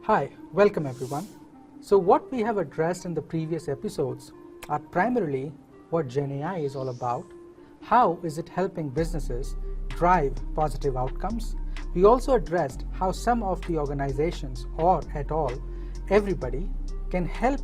Hi, welcome everyone. So what we have addressed in the previous episodes are primarily what Gen AI is all about, how is it helping businesses drive positive outcomes. We also addressed how some of the organizations or at all, everybody can help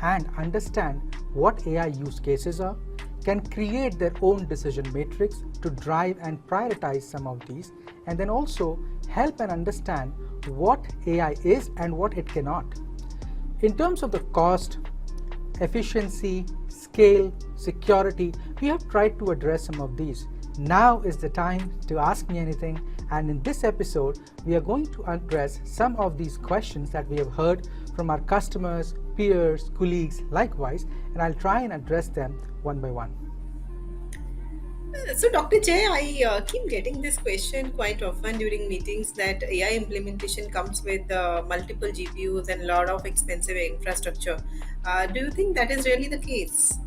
and understand what AI use cases are, can create their own decision matrix to drive and prioritize some of these, and then also help and understand what AI is and what it cannot. In terms of the cost, efficiency, scale, security, we have tried to address some of these. Now is the time to ask me anything, and in this episode, we are going to address some of these questions that we have heard from our customers, peers, colleagues, likewise, and I'll try and address them one by one. So, Dr. Jay, I keep getting this question quite often during meetings that AI implementation comes with multiple GPUs and a lot of expensive infrastructure. Do you think that is really the case?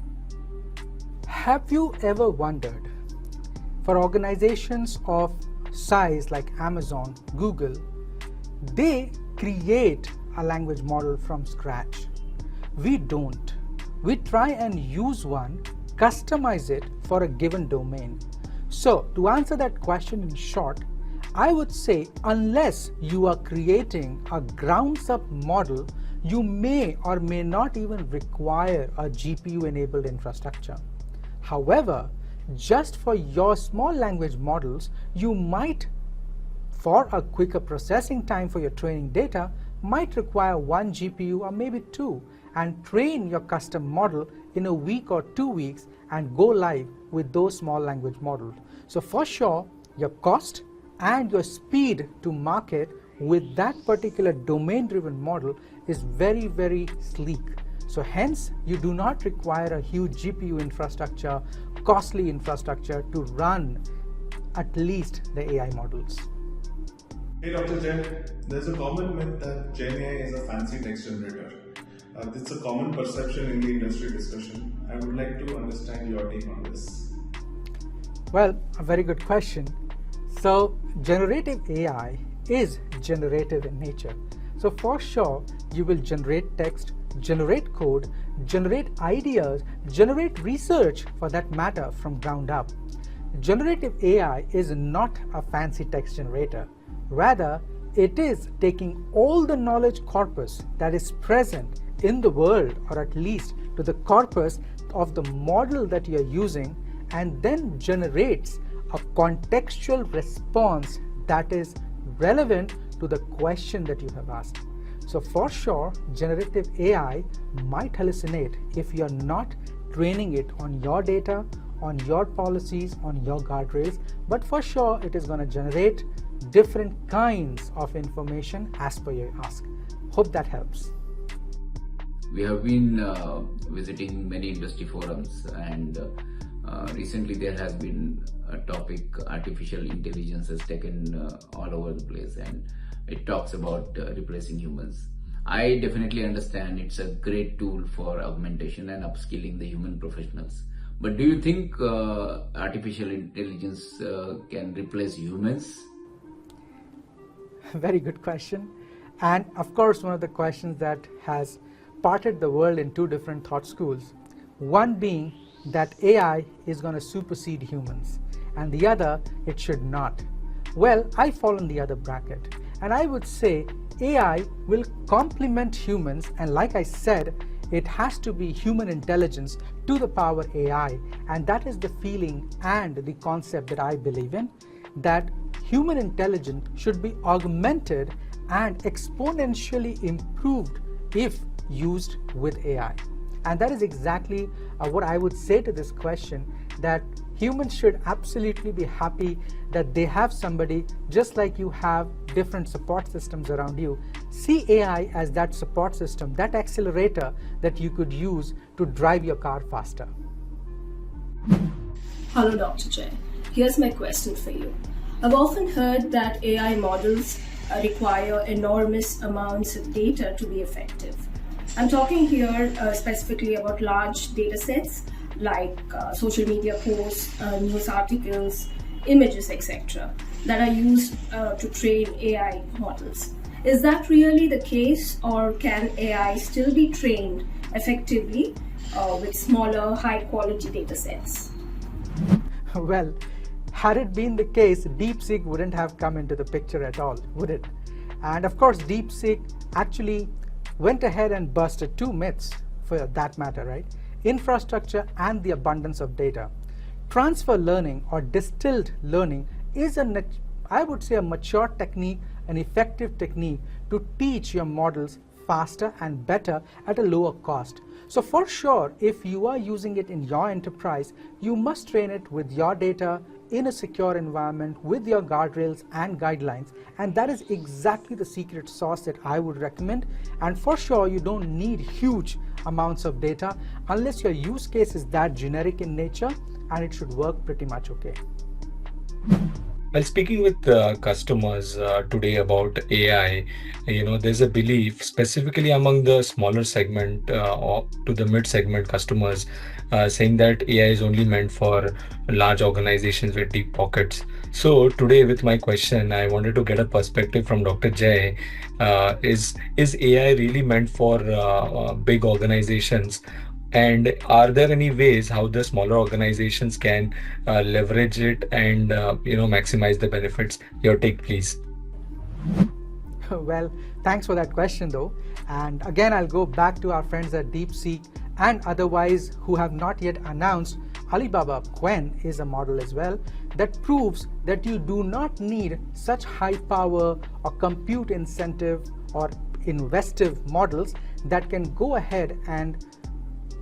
Have you ever wondered, for organizations of size like Amazon, Google, they create a language model from scratch. We don't. We try and use one, customize it for a given domain. So to answer that question in short, I would say unless you are creating a grounds up model, you may or may not even require a GPU enabled infrastructure. However, just for your small language models, you might, for a quicker processing time for your training data, might require one GPU or maybe two, and train your custom model in a week or 2 weeks and go live with those small language models. So for sure, your cost and your speed to market with that particular domain-driven model is very, very sleek. So hence, you do not require a huge GPU infrastructure, costly infrastructure to run at least the AI models. Hey Dr. Jen, there's a common myth that Gen AI is a fancy text generator. It's a common perception in the industry discussion. I would like to understand your take on this. Well, a very good question. So generative AI is generative in nature. So for sure, you will generate text, generate code, generate ideas, generate research for that matter from ground up. Generative AI is not a fancy text generator. Rather, it is taking all the knowledge corpus that is present in the world, or at least to the corpus of the model that you are using, and then generates a contextual response that is relevant to the question that you have asked. So for sure, generative AI might hallucinate if you are not training it on your data, on your policies, on your guardrails, but for sure it is going to generate different kinds of information as per your ask. Hope that helps. We have been visiting many industry forums, and recently there has been a topic: artificial intelligence has taken all over the place, and it talks about replacing humans. I definitely understand it's a great tool for augmentation and upskilling the human professionals. But do you think artificial intelligence can replace humans? Very good question. And of course, one of the questions that has parted the world in two different thought schools. One being that AI is going to supersede humans, and the other, it should not. Well, I fall in the other bracket, and I would say AI will complement humans, and like I said, it has to be human intelligence to the power AI, and that is the feeling and the concept that I believe in, that human intelligence should be augmented and exponentially improved if used with AI. And that is exactly what I would say to this question, that humans should absolutely be happy that they have somebody just like you have different support systems around you. See AI as that support system, that accelerator that you could use to drive your car faster. Hello, Dr. Jay. Here's my question for you. I've often heard that AI models require enormous amounts of data to be effective. I'm talking here specifically about large data sets like social media posts, news articles, images, etc., that are used to train AI models. Is that really the case, or can AI still be trained effectively with smaller, high quality data sets? Well, had it been the case, DeepSeek wouldn't have come into the picture at all, would it? And of course, DeepSeek actually went ahead and busted two myths for that matter, right? Infrastructure and the abundance of data. Transfer learning or distilled learning is I would say, a mature technique, an effective technique to teach your models faster and better at a lower cost. So for sure, if you are using it in your enterprise, you must train it with your data in a secure environment with your guardrails and guidelines. And that is exactly the secret sauce that I would recommend. And for sure, you don't need huge amounts of data unless your use case is that generic in nature, and it should work pretty much okay. While speaking with customers today about AI, there's a belief specifically among the smaller segment or to the mid segment customers saying that AI is only meant for large organizations with deep pockets. So today, with my question, I wanted to get a perspective from Dr. Jay. Is AI really meant for big organizations? And are there any ways how the smaller organizations can leverage it and maximize the benefits? Your take, please. Well, thanks for that question though. And again, I'll go back to our friends at DeepSeek and otherwise who have not yet announced Alibaba Qwen is a model as well that proves that you do not need such high power or compute incentive or investive models that can go ahead and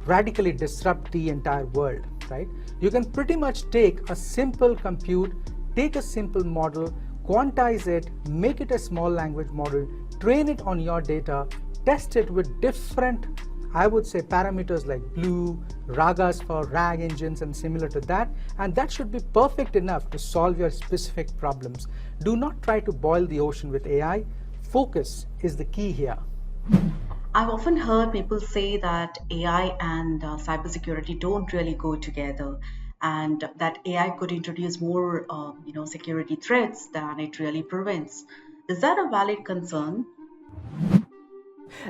radically disrupt the entire world, right? You can pretty much take a simple compute, take a simple model, quantize it, make it a small language model, train it on your data, test it with different, I would say, parameters like BLUE, RAGAs for RAG engines and similar to that, and that should be perfect enough to solve your specific problems. Do not try to boil the ocean with AI. Focus is the key here. I've often heard people say that AI and cybersecurity don't really go together, and that AI could introduce more, security threats than it really prevents. Is that a valid concern?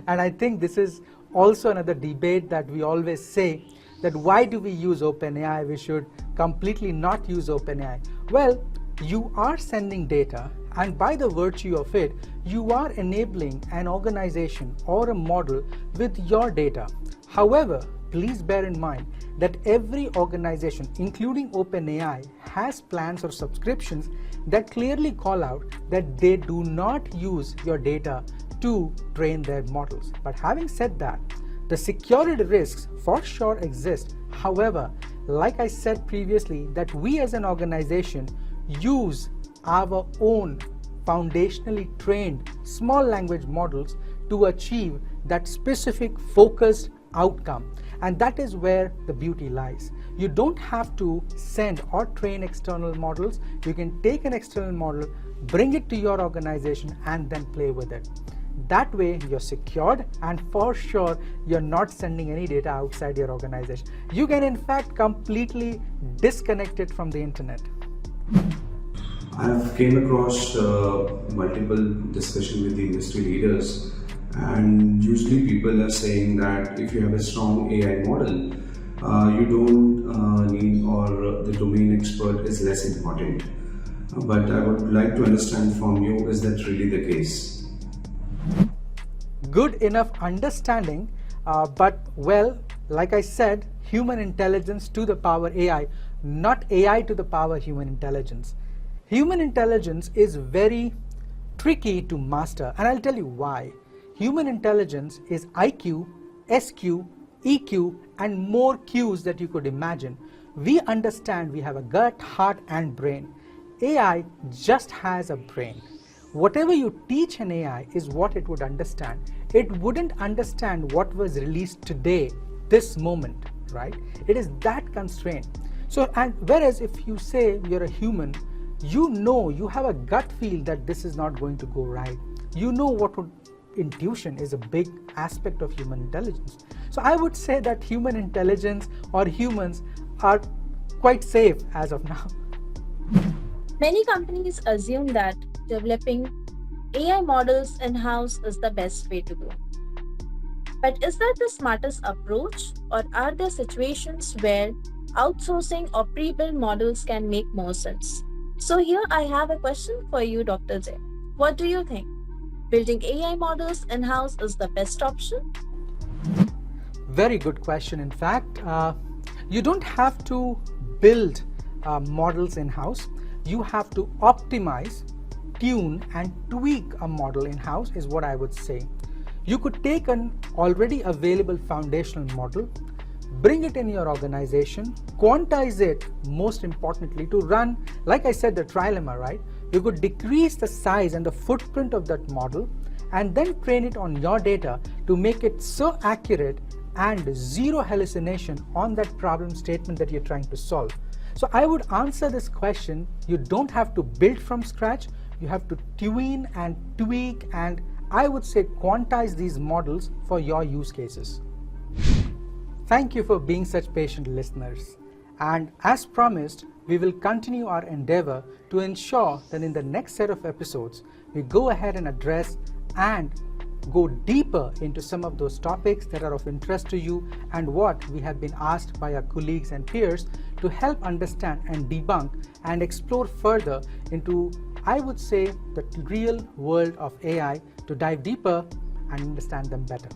And I think this is also another debate that we always say, that why do we use OpenAI? We should completely not use OpenAI. Well, you are sending data, and by the virtue of it, you are enabling an organization or a model with your data. However, please bear in mind that every organization, including OpenAI, has plans or subscriptions that clearly call out that they do not use your data to train their models. But having said that, the security risks for sure exist. However, like I said previously, that we as an organization use our own foundationally trained small language models to achieve that specific focused outcome. And that is where the beauty lies. You don't have to send or train external models. You can take an external model, bring it to your organization, and then play with it. That way you're secured, and for sure you're not sending any data outside your organization. You can in fact completely disconnect it from the internet. I've came across multiple discussion with the industry leaders, and usually people are saying that if you have a strong AI model, you don't need, or the domain expert is less important. But I would like to understand from you, is that really the case? Good enough understanding, but well, like I said, human intelligence to the power AI, not AI to the power human intelligence. Human intelligence is very tricky to master, and I'll tell you why. Human intelligence is IQ, SQ, EQ, and more Qs that you could imagine. We understand we have a gut, heart, and brain. AI just has a brain. Whatever you teach an AI is what it would understand. It wouldn't understand what was released today, this moment, right? It is that constraint. So, and whereas if you say you're a human, you have a gut feel that this is not going to go right. Intuition is a big aspect of human intelligence. So I would say that human intelligence or humans are quite safe as of now. Many companies assume that developing AI models in-house is the best way to go. But is that the smartest approach, or are there situations where outsourcing or pre-built models can make more sense? So here I have a question for you, Dr. J. What do you think? Building AI models in-house is the best option? Very good question. In fact, you don't have to build models in-house. You have to optimize, tune, and tweak a model in-house is what I would say. You could take an already available foundational model, bring it in your organization, quantize it, most importantly, to run, like I said, the trilemma, right? You could decrease the size and the footprint of that model and then train it on your data to make it so accurate and zero hallucination on that problem statement that you're trying to solve. So I would answer this question, you don't have to build from scratch, you have to tune and tweak and I would say quantize these models for your use cases. Thank you for being such patient listeners. And as promised, we will continue our endeavor to ensure that in the next set of episodes, we go ahead and address and go deeper into some of those topics that are of interest to you and what we have been asked by our colleagues and peers to help understand and debunk and explore further into, I would say, the real world of AI to dive deeper and understand them better.